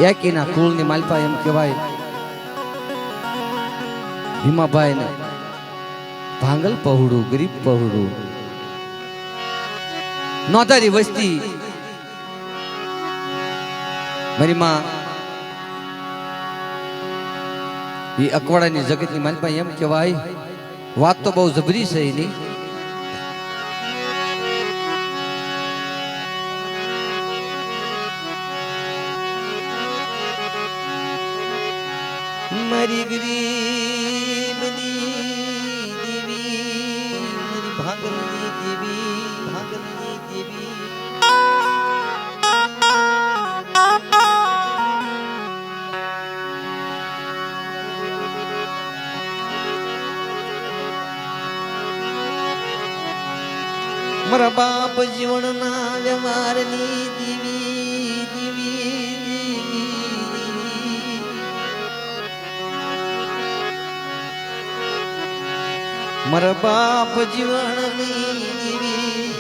એકીના કુળની માલપા એમ કહેવાય ભીમાભાઈ ને ભાંગલ પહોળું ગરીબ પહોળું નોધારી વસ્તી મારી માં એ અકવાડાની જગતની માલપા એમ કહેવાય વાત તો બહુ જબરી છે એની મારી ગરીબની દેવી મારી ભાગલની દેવી ભાગલની દેવી મારા બાપ જીવનના વ્યવહારની દેવી દેવી મારા બાપ જીવનની દેવી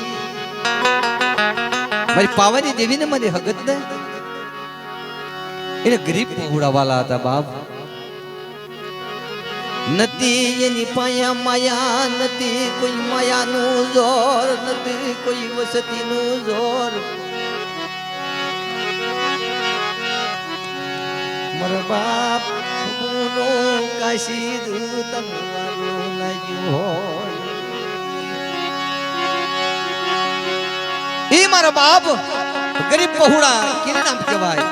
મારી પાવાની દેવી ને મારી હગત ને એને ગરીબ પહોળાવાલા હતા બાપ નથી એની પાયા માયા નથી કોઈ માયાનું જોર નથી કોઈ વસતીનું જોર મારા બાપ નો કાશી દૂતન એ મારા બાપ ગરીબ પહોળા કેને નામ કહેવાય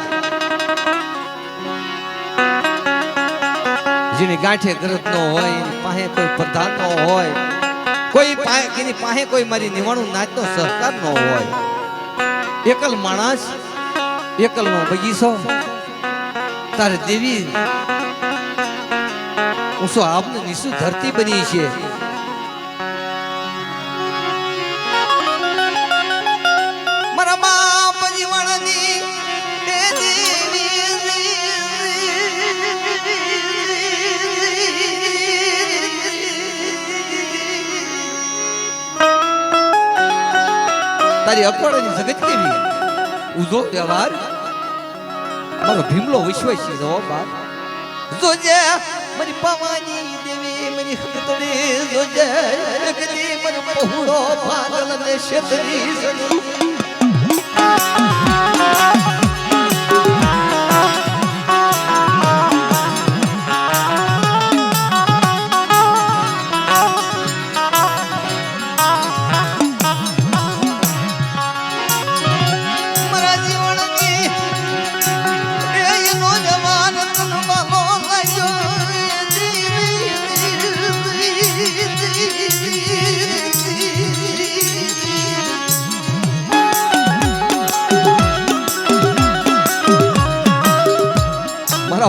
જેની ગાંઠે ગરજ નો હોય એની પાસે કોઈ પ્રધાન નો હોય કોઈ એની પાસે કોઈ મારી નિવાણું નાચનો સહકાર નો હોય એકલ માણસ એકલ નો બગીચો તારે દેવી ઊંસો આપને નીસુ ધરતી બની છે મારા બાપ જીવનની તારી અકવાડાની જગત કેવી ઉજો વ્યવહાર મારો ભીમલો વિશ્વાસી જો બાપ જોજે મારી પાવાની દેવી મારી હકતડી જોજે એકદી મને પહોળો પાગલ ને શેતરી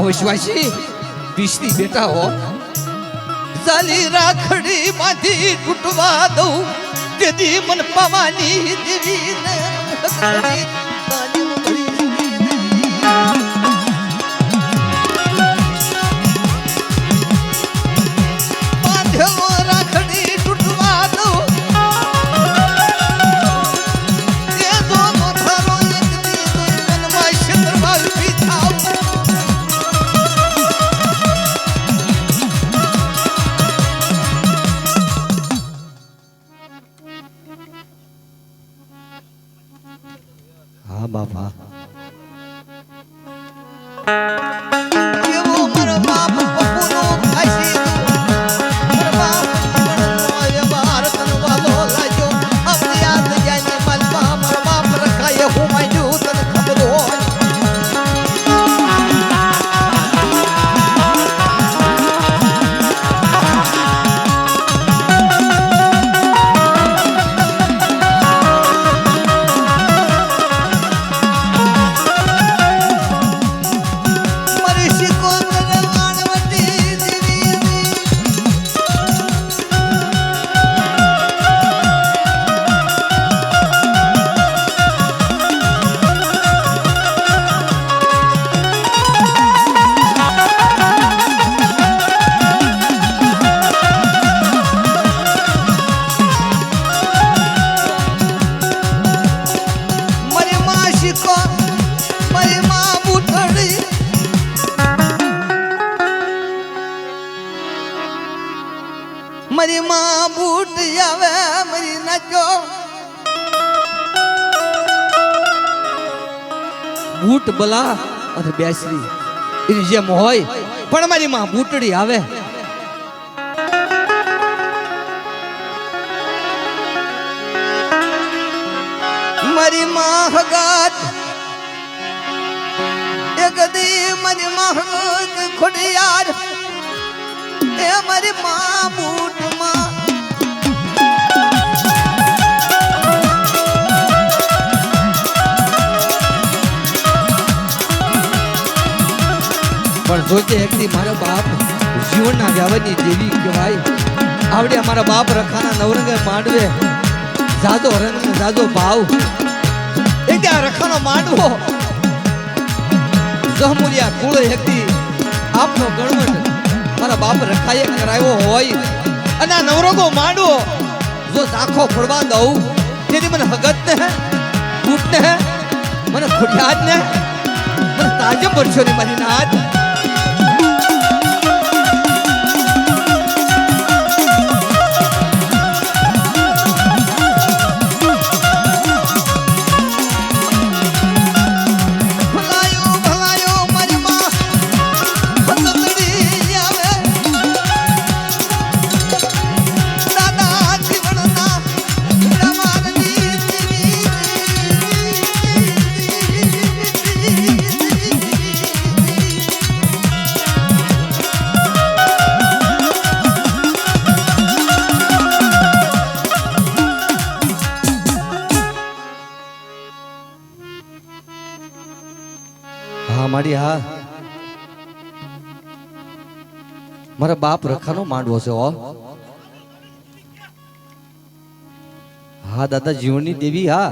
વિશ્વાસી વિષ્ણી બેટા હો ચાલી રાખડી માંથી તૂટવા દઉં તેથી મન પાવાની દેવી રાખડી તૂટવા દઉં મારી માં બૂટ આવે મારી નાચો બૂટ બલા અને બેસરી એની જેમ હોય પણ મારી માં બૂટડી આવે મારી માં હગાત એક દી મારી માં હગાત ખોડિયાર એ મારી માં બૂટ માં પણ જોજે એકદી મારા બાપ જીવનના વ્યાવની દેવી કહેવાય આવડે અમારા બાપ રખાના નવરંગે માંડવે જાદો રંગ જાદો ભાવ એ ત્યાં રખાનો માંડવો જહમુરિયા કુળ એકદી આપનો ગણવટ મારા બાપ રખાએ કરાવ્યો હોય અને આ નવરંગો માંડવો જો ઝાખો ફળવા દઉં તેથી મને હગત ને બૂટ ને મને ખોડિયાદ ને મને તાજમ વર્ષો ની મારી નાથ મારી હા મારા બાપ રખાનો માંડવો છે હો હા દાદા જીવનની દેવી હા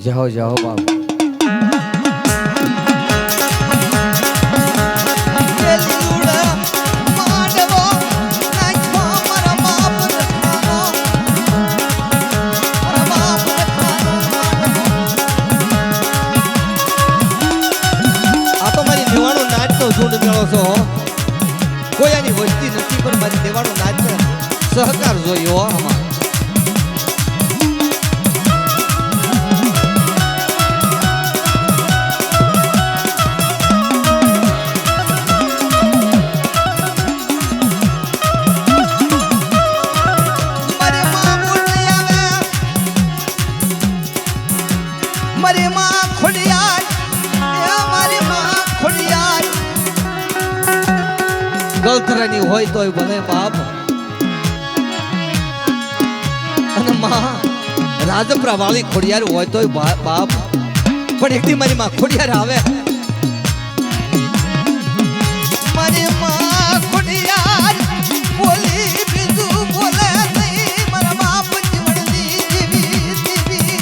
જાઓ જાઓ બાપ ઝૂંડ મેળો છો કોઈ આની વસ્તી નથી પણ મારી દેવાનો નાચ સહકાર જોયો આમાં મારી માં ખોડિયાર મારી માં ખોડિયાર ગલથરાની હોય તોય ભલે બાપ અને માં રાજપરા વાળી ખોડિયાર હોય તોય બાપ પણ એકદી મારી માં ખોડિયાર આવે મારી માં ખોડિયાર બોલી બીજું બોલે નહીં મારા બાપ જીવનની જીવી જીવી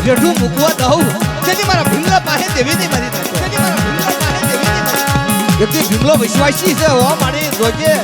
રેઢું મૂકવા દઉં તેથી મારા ભીમલા પાસે દેવી નહીં મારી નાખો તેથી મારા ભીમલા પાસે દેવી નહીં મારી એકથી ભીમલો વિશ્વાસી છે હો મારી જોજે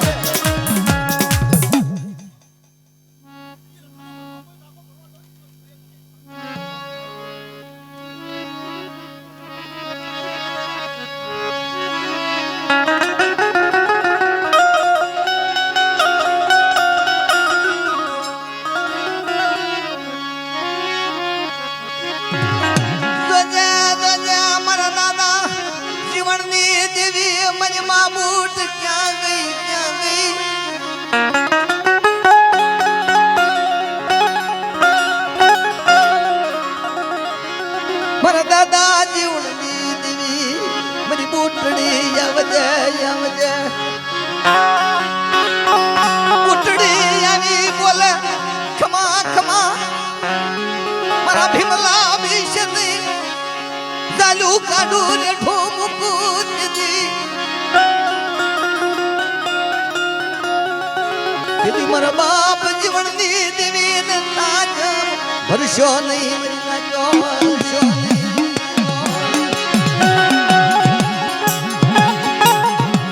ઉટડી આવી બોલે દૂર ઠોમુકું દીદી દીદી મારા બાપ જીવનની દેવી ને તાજ ભરશો નહીં ભરશો નહીં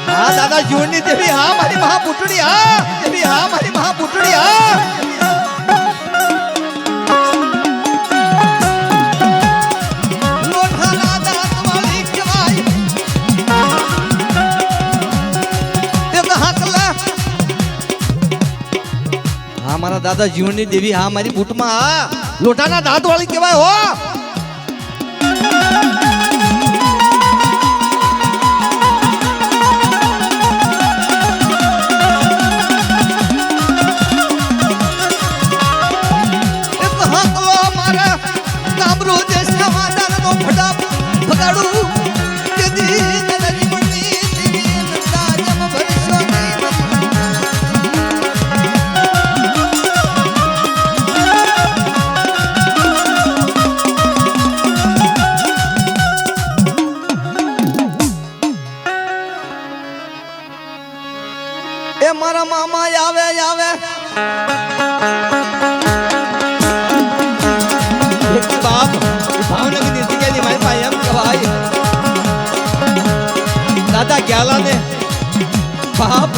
હા દાદા જીવનની દેવી હા મારી મહાપુત્રી હા દેવી હા મારી મહાપુત્રી હા મારા દાદા જીવનની દેવી હા મારી બૂટમાં હા લોટાના દાંત વાળી કહેવાય હો મારા મામા આવે આવે બાપ ભાવનગરની જગ્યાની મારી પાસે એમ કહેવાય દાદા ગ્યાલા ને બાપ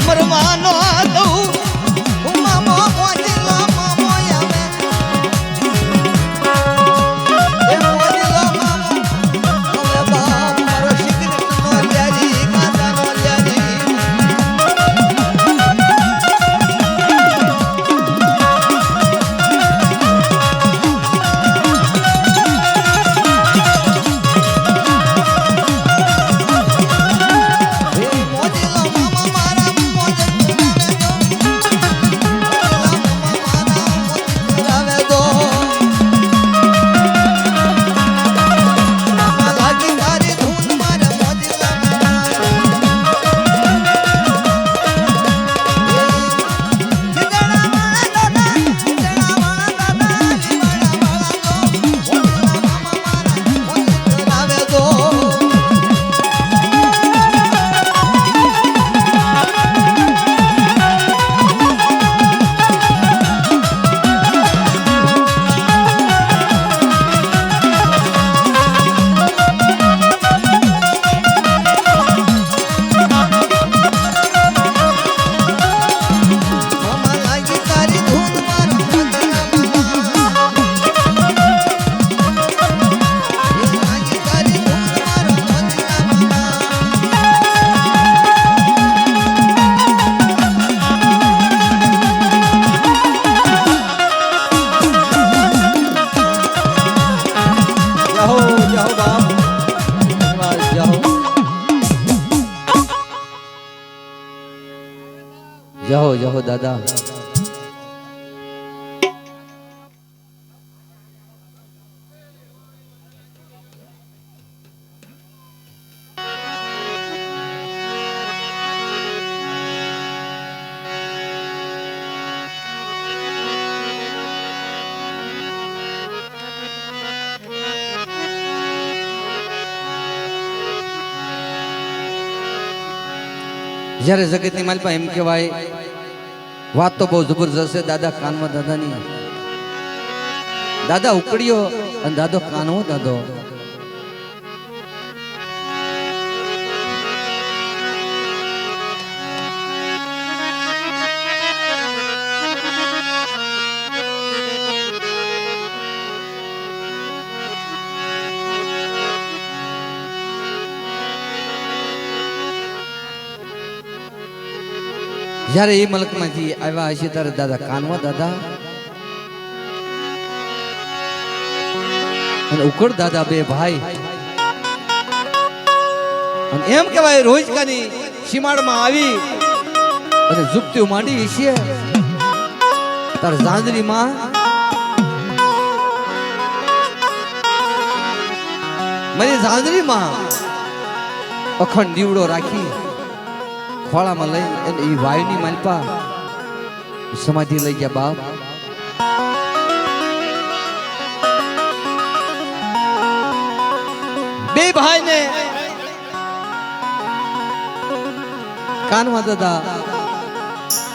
મરવાનો દઉં મામો મોજીલો મામો આવે એ મોજીલો મામો હવે બાપ મારો સિગરેટ નો લ્યારી ગાંજા નો લ્યારી જાઓ જાઓ દાદા જ્યારે જગતની માલપા એમ કહેવાય વાત તો બહુ જબરજસ્ત છે દાદા કાનવા દાદાની દાદા ઉકળ્યો અને દાદો કાનવો દાદો જ્યારે એ મલકમાંથી આવ્યા હશે ત્યારે દાદા કાનવા દાદા અને ઉકળ દાદા બે ભાઈ અને એમ કહેવાય રોજકાની સીમાડમાં આવી અને ઝુકતીઓ માંડી છે તાર ઝાંઝરીમાં મારી ઝાંઝરીમાં અખંડ દીવડો રાખી ખોળામાં લઈ અને એ વાયુની માલપા સમાધિ લઈ ગયા બાપ बे भाई ने कानवा दादा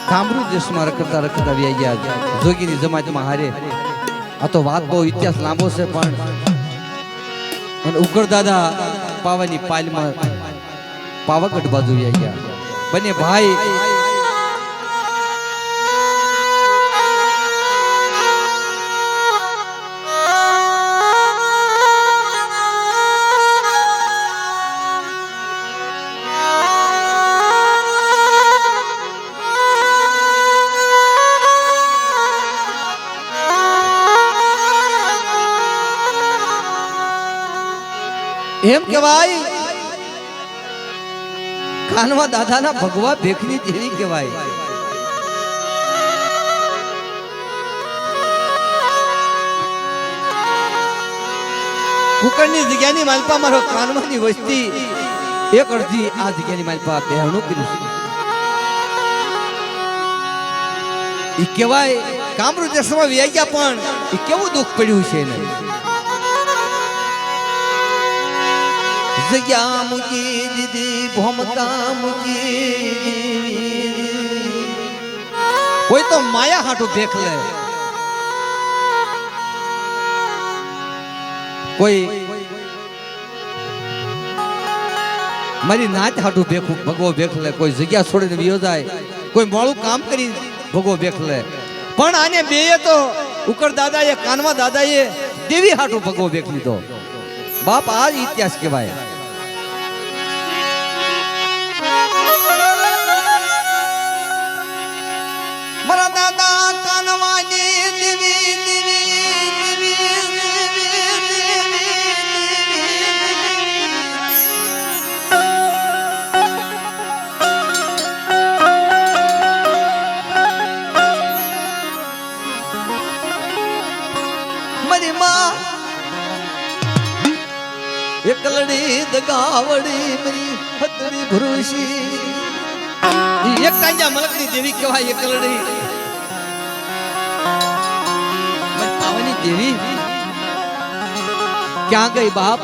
कामरू देशમાં રખડતા રખડતા આવી ગયા જોગીની જમાતમાં હારે આ તો વાત બહુ ઇતિહાસ લાંબો છે પણ અને ઉકળ દાદા પાવાની પાલમાં પાવાગઢ બાજુ આવી ગયા બંને ભાઈ એમ કહેવાય કાનવા દાદાના ભગવા ભેખની દેવી કહેવાય કુકરની જગ્યાની માલપા મારો કાનવાની વસ્તી એક અડધી આ જગ્યાની માલપા બહેણું કર્યું છે ઈ કહેવાય કામરૂ દેશમાં વ્યાઈ ગયા પણ ઈ કેવું દુઃખ પડ્યું છે એને જગ્યા મૂકી દીધી ભોમકા મૂકી કોઈ તો માયા હાટું દેખ લે કોઈ મારી નાચ હાટું ભગવો ભેખ લે કોઈ જગ્યા છોડીને વિયો જાય કોઈ મોડું કામ કરી ભગવો ભેખ લે પણ આને બેએ તો ઉકળ દાદાએ કાનવા દાદાએ દેવી હાટું ભગવો ભેખ લીધો બાપ આ જ ઇતિહાસ કહેવાય મારા દાદા કાનવાની દેવી મારી માં એકલડી દગાવડી મારી હતરી ભરોસી એક કાંજા મલકની દેવી કહેવાય એકલડી મારી પાવાની દેવી ક્યાં ગઈ બાપ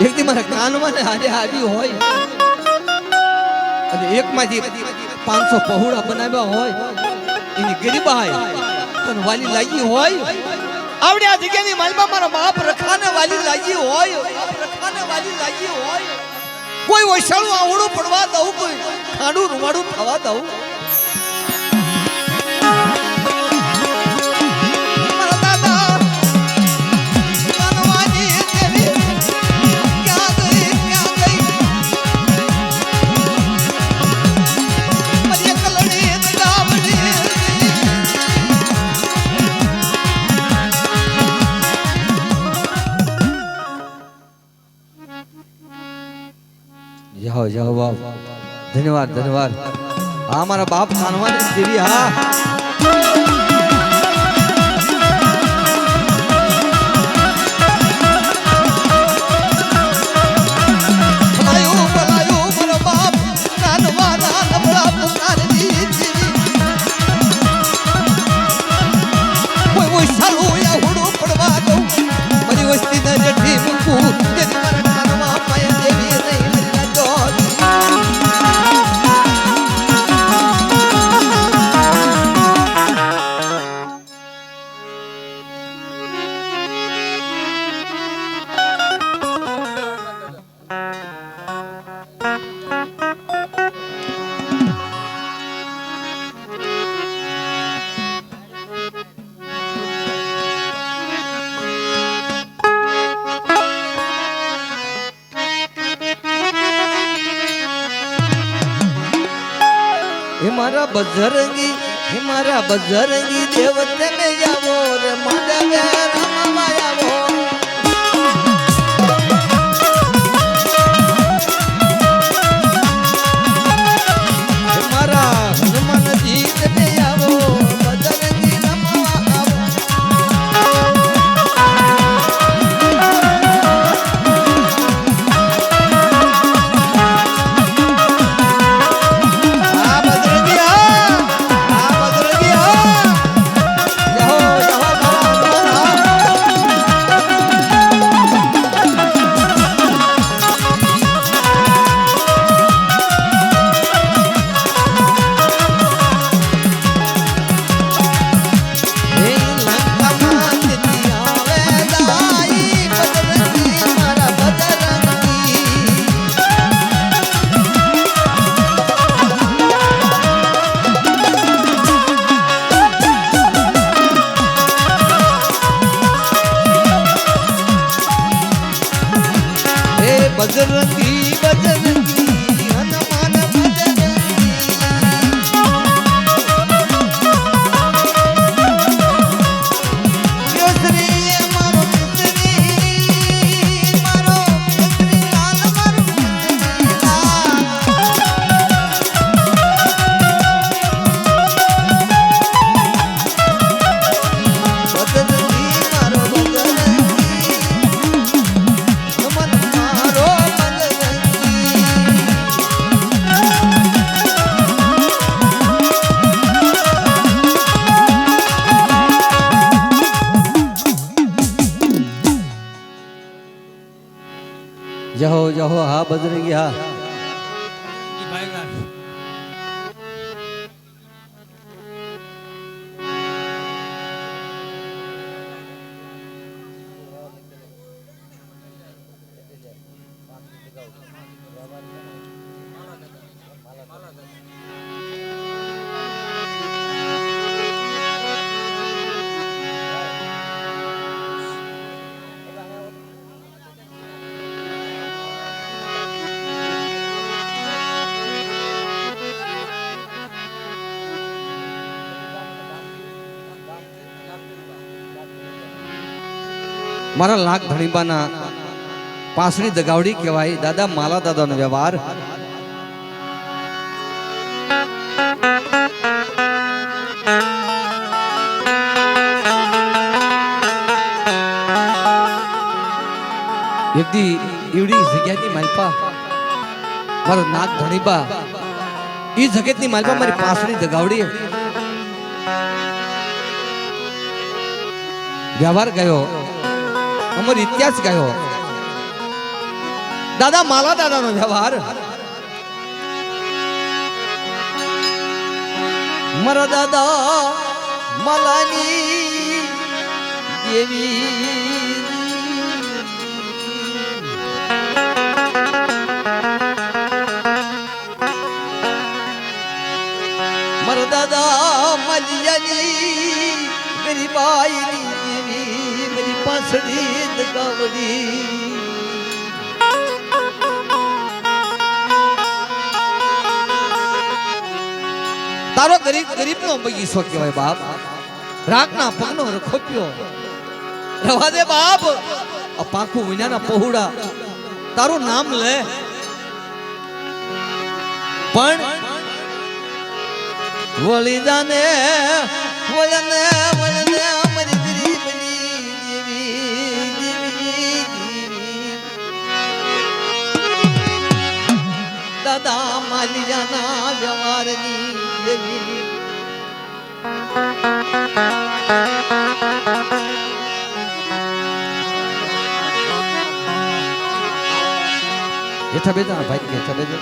એક દી મારા કાનમાં હારે આવી હોય અને એકમાંથી 500 પહોળા બનાવ્યા હોય એની ગરીબાઈ પણ વાલી લાગી હોય આવડે આ જગ્યાની માલમાં મારા બાપ રખાને વાલી લાગી હોય રખાને વાલી લાગી હોય કોઈ વૈશાળું આવડું પડવા દઉં કોઈ ખાડું રૂવાડું થવા દઉં જાઓ જાઓ બાપ ધન્યવાદ ધન્યવાદ હા મારા બાપ કાનવાની દેવી હા हमारा बजरंगी देवते में जावो रे माधवे राम आयावो हमारा हनुमान जीत में आवो बजरंगी राम आवो बजरंगी बजरंगी हनुमान बजरंगी योसरी मारो मिस्री लाल मारो बजरंगी मारो बजरंगी मन मारो जहो जहो हा बजरंगी हा मारा लाख धणीबाना पासणी दगावड़ी कहेवाय दादा माला दादानो व्यवहार यदि एवढी जग्यानी मालपा मारो नाक धणीबा ई जगतनी मालपा मारी पासणी दगावड़ी व्यवहार गयो अमर इतिहास गयो दादा माला दादा नो व्यवहार मरा दादा मालानी देवी मरा दादा मलियानी गरीबाई मेरी पासड़ी दगावड़ी तारो गरीब गरीब नो बगीचो कहेवाय बाप रागना पगनो रखोप्यो रवा दे बाप पाखू विनाना पहुड़ा तारो नाम ले पण वली जाने वलने वलने मरी गरीबनी दादा मालियाना व्यवहारनी देवी येठा बेजा भाई येठा बेजा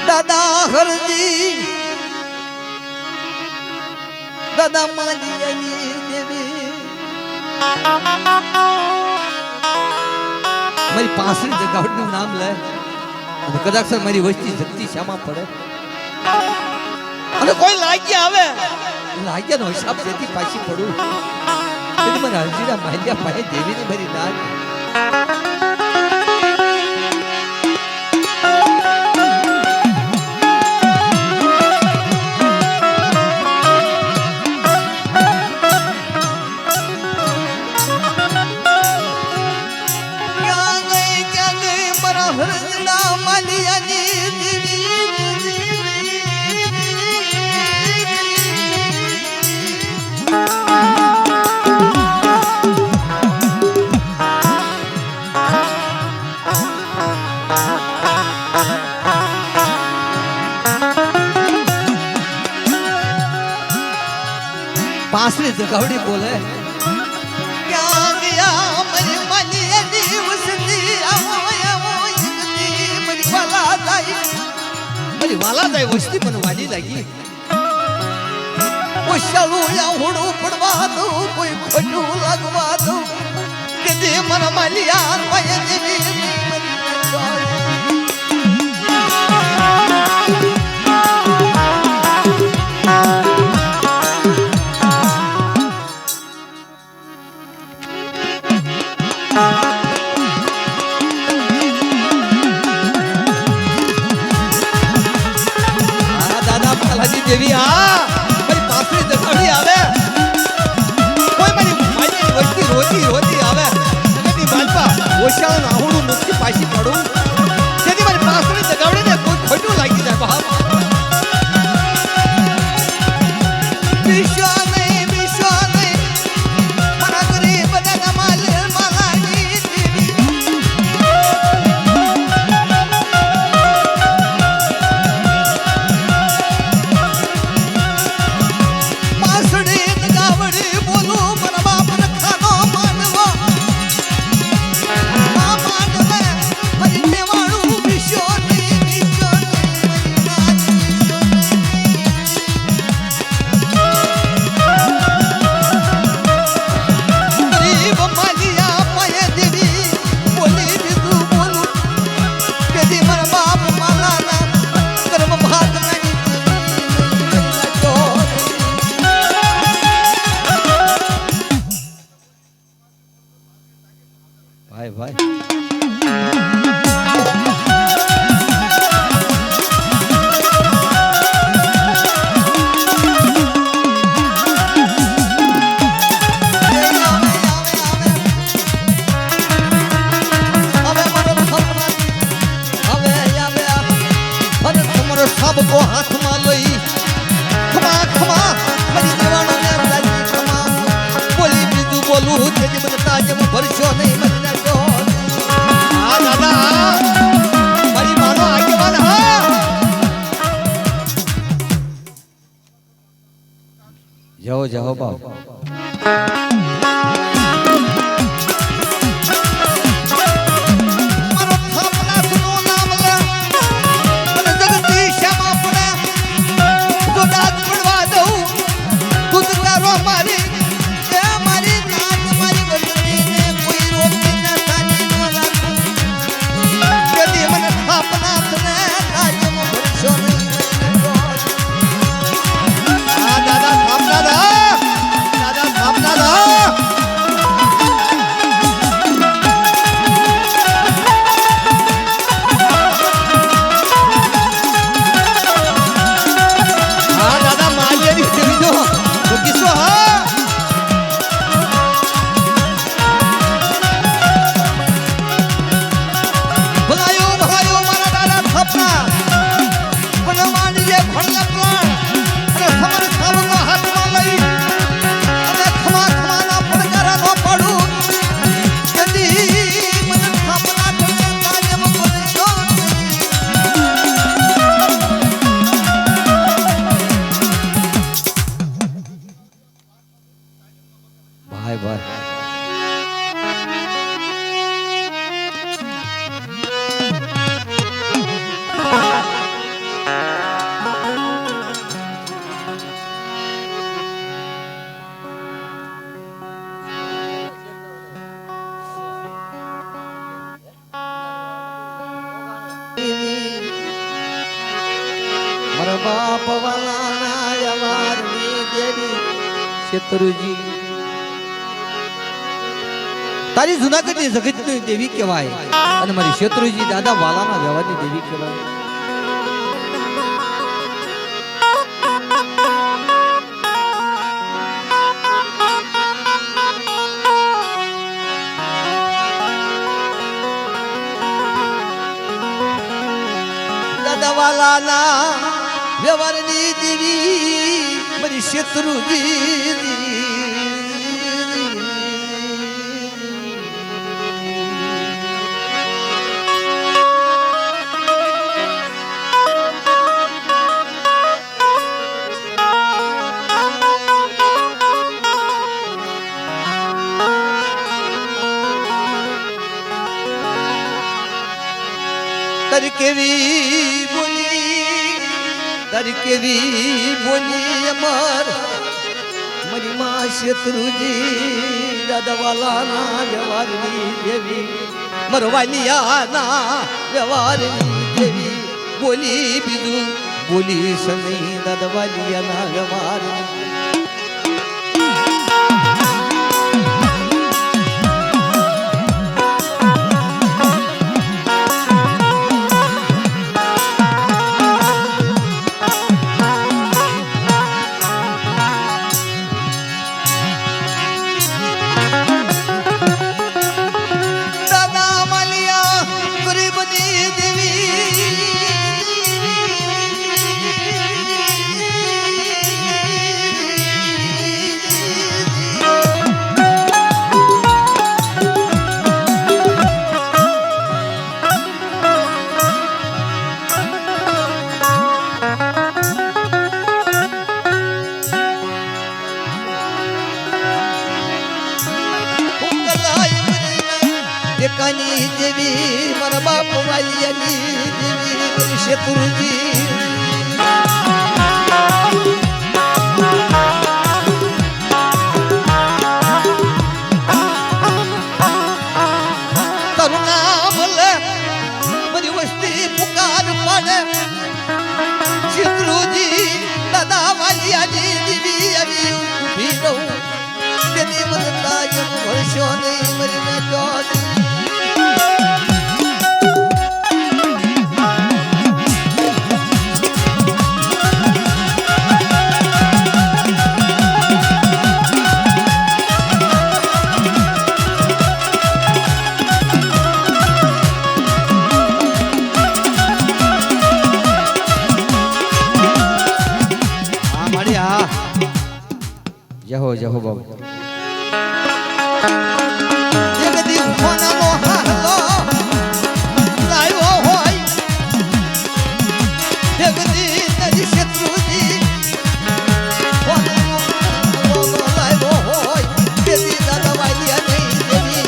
दादा हरजी दादा मालियानी देवी मारी पासणी दगावड़ी नाम ले कदाच सर मारी वस्ती जगती श्यामा पड़े अरे कोई लाग्या आवे लाग्या नो हिसाब देती पाछी पड़ू तेरी मन हरजीरा मालिया पाए देवी ने मेरी नाम बांसुरी जगावड़ी बोले क्या गया मेरी मलिया दिवसनी मेरी वाला जाए वस्ती बनवानी लगी वो शालू या हुड़ू पड़वा दो कोई खटू लगवा दो कदे मन मलिया पाए देवी देवी आ मेरी बांसुरी जगावड़ी आवे कोई मेरी माई वस्ती रोती रोती आवे मेरी मालपा ओशाळ नाहुडू नुसती पाशी पडू तेदी मेरी बांसुरी जगावड़ी ने कोई खोटू लागी जाय बाप विश्वा नहीं मना करे बदना माल मालानी देवी भाई सबको हाथ में लई खमा खमा मेरी जवानों ने राजी खमा बोली बिजू बोलू तेरी मन ताज में भरसो नहीं मजना तो आ दादा मेरी मानो आगे बढ़ा जाओ जाओ बाप बाप वाला देवी शेत्रुजी तारी जूनागढ़ जगत देवी कहवाय અને મારી શેત્રુજી દાદા વાલાના વ્યવહારની દેવી કહેવાય દાદા વાલાના વ્યવહારની દેવી મારી શેત્રુજી તારી કેવી બોલી અમર મારી માં શત્રુજી દાદાવાલાના વ્યવહારની દેવી મરવાલિયાના વ્યવહારની દેવી બોલી બીજું બોલી સની દાદાવાલિયાના વ્યવહારની એકાની દેવી મારા બાપ વાલિયાની દેવી શેતુરજી તારું નામ લે મારી વસ્તી પુકાર પાડે શેતુરજી દાદા વાલિયાની દેવી આવી ઊભી રહું તેની મને તાજ વર્ષો નહીં મરી મેં જહો જહો બાબુ જગદી ઉફાનાનો હાલો લાવ્યો હોય જગદી તારી શત્રુજી ઉફાનાનો લાવ્યો હોય જગદી દાદા વાલિયાની દેવી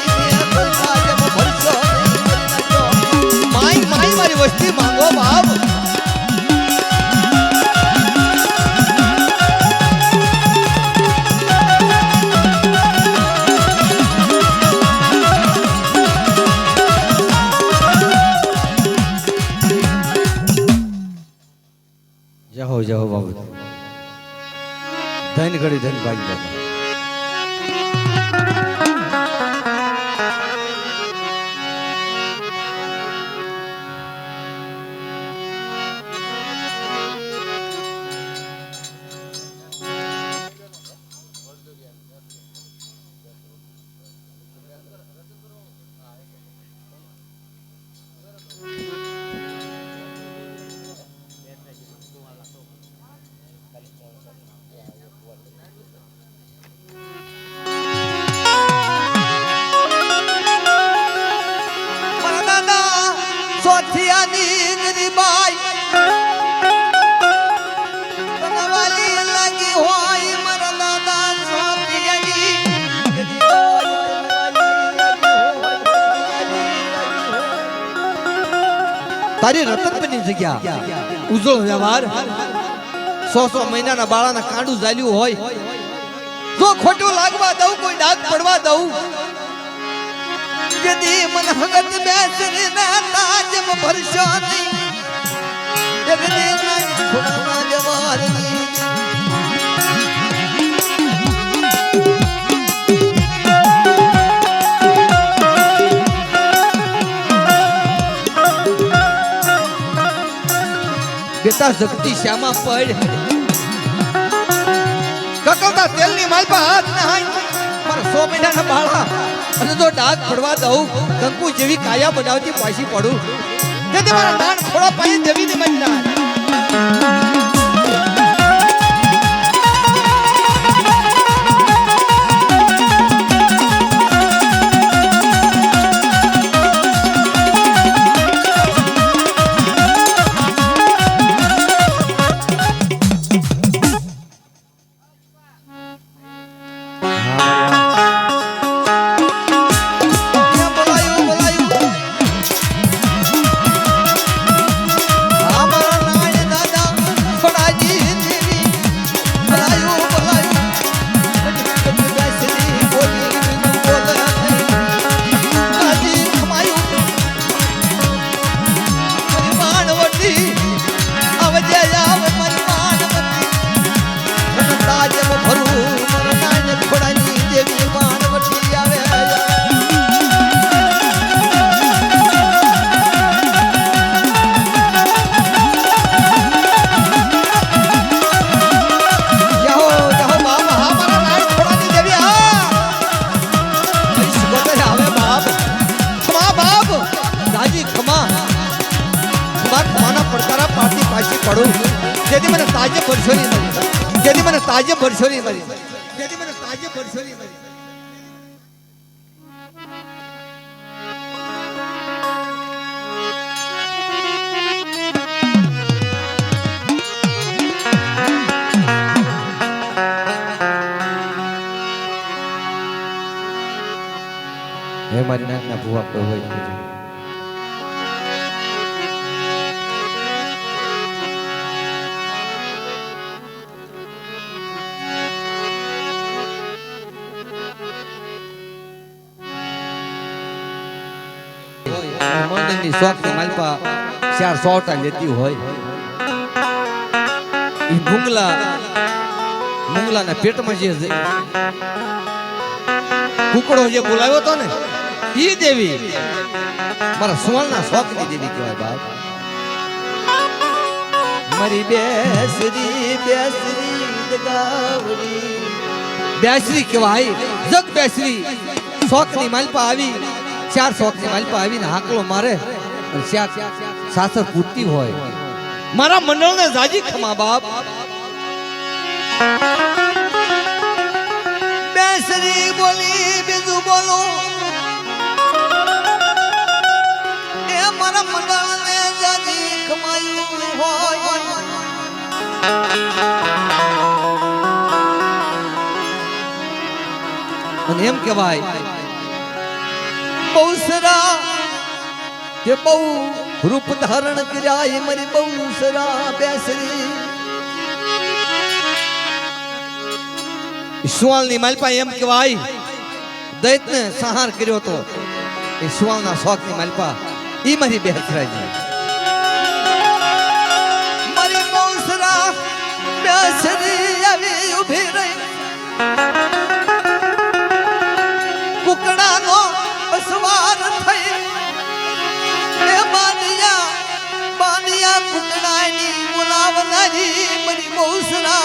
જમ ભરસો માય માય મારી વસ્તી માંગો બાપ જહો જહો બાબુ ધન ઘડી ધન ભાઈ બાબા સોથિયાની ગરીબાઈ તનવાલી લાગી હોય મારા દાદા સોથિયાની તારી રતનપની જગ્યા ઉજળો વ્યવહાર 100 મહિનાના બાળાના કાંડું ઝાલ્યું હોય જો ખોટું લાગવા દઉં કોઈ ડાઘ પડવા દઉં यदि मन भगत बैसरे ना ताजम भरशो नहीं जगदे नहीं खुदा जवार नहीं बेटा शक्ति श्यामा पड़ ककौता तेल ની માલ પર હાથ ના હાય મારા 100 મહિનાના બાળા અને જો ડાઘ પડવા દઉં કંકુ જેવી કાયા બનાવતી પાછી પડું તેથી મારા દાન થોડા પાયે દેવી ને મજના પડું જેથી મને તાજે પરસોરી મળી જેથી મને તાજે પરસોરી મળી જેથી મને તાજે પરસોરી મળી હે મારી નાના ભૂવા પ્રભુ મંદિરની શોખની માલપા 400 લેતી હોય ઈ મુંગલાના પેટમાં જે કુકડો જે બોલાવ્યો તો ને ઈ દેવી મારા સુવર્ણના શોખની દેવી કહેવાય બાપ મારી બેસરી દગાવડી બેસરી કહેવાય જગ બેસરી શોખની માલપા આવી 4 શોખની માલપા આવીને હાકલો મારે અને સાસર પૂરતી હોય મારા મંડળને જાજી ખમા બાપ બેસરી બોલી બીજું બોલો એ મારા મંડળને જાજી ખમાયું હોય અને એમ કહેવાય બહુ સરા કે બહુ રૂપ ધારણ કર્યા એ મારી બહુ સરા બેસરી સુવાલની માલપા એમ કહેવાય દૈતને સંહાર કર્યો તો એ સુવાલના શોખની માલપા ઈ મારી બેસરાજી મારી બહુ સરા બેસરી આવી ઊભી રહી કુકડાનો સવાર થઈ એ બાનિયા કુકડાની બોલાવનારી મારી બહુસરા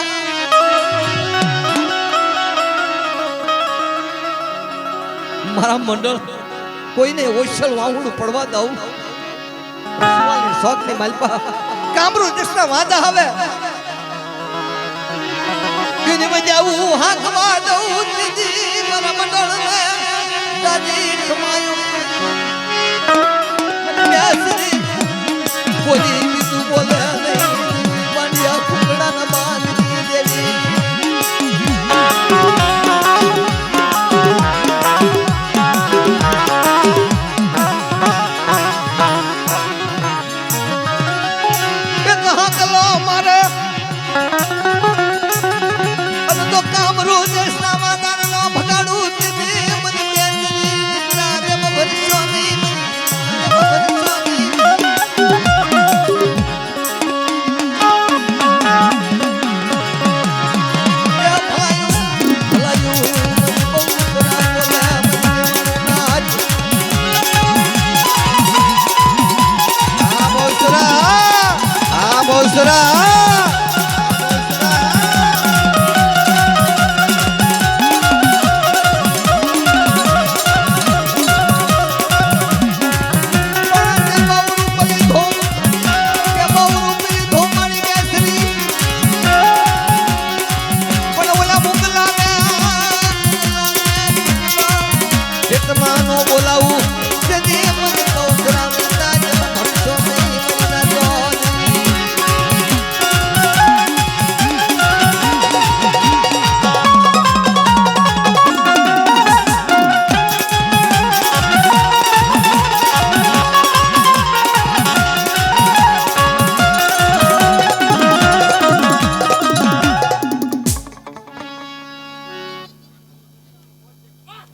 મારા મંડળ કોઈને ઓછળ વાહુડું પડવા દઉં શોખની માલપા કામરૂ દેશના વાદા હવે એને મજાવું હાકવા દઉં દીદી મારા મંડળને દાદી ખમાયું બેસરી બોલી બીજું બોલે નહીં બાંડિયા કુકડાના બાંધી દેવી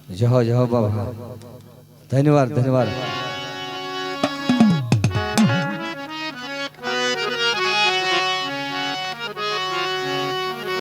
જહો જહો બાબા ધન્યવાદ ધન્યવાદ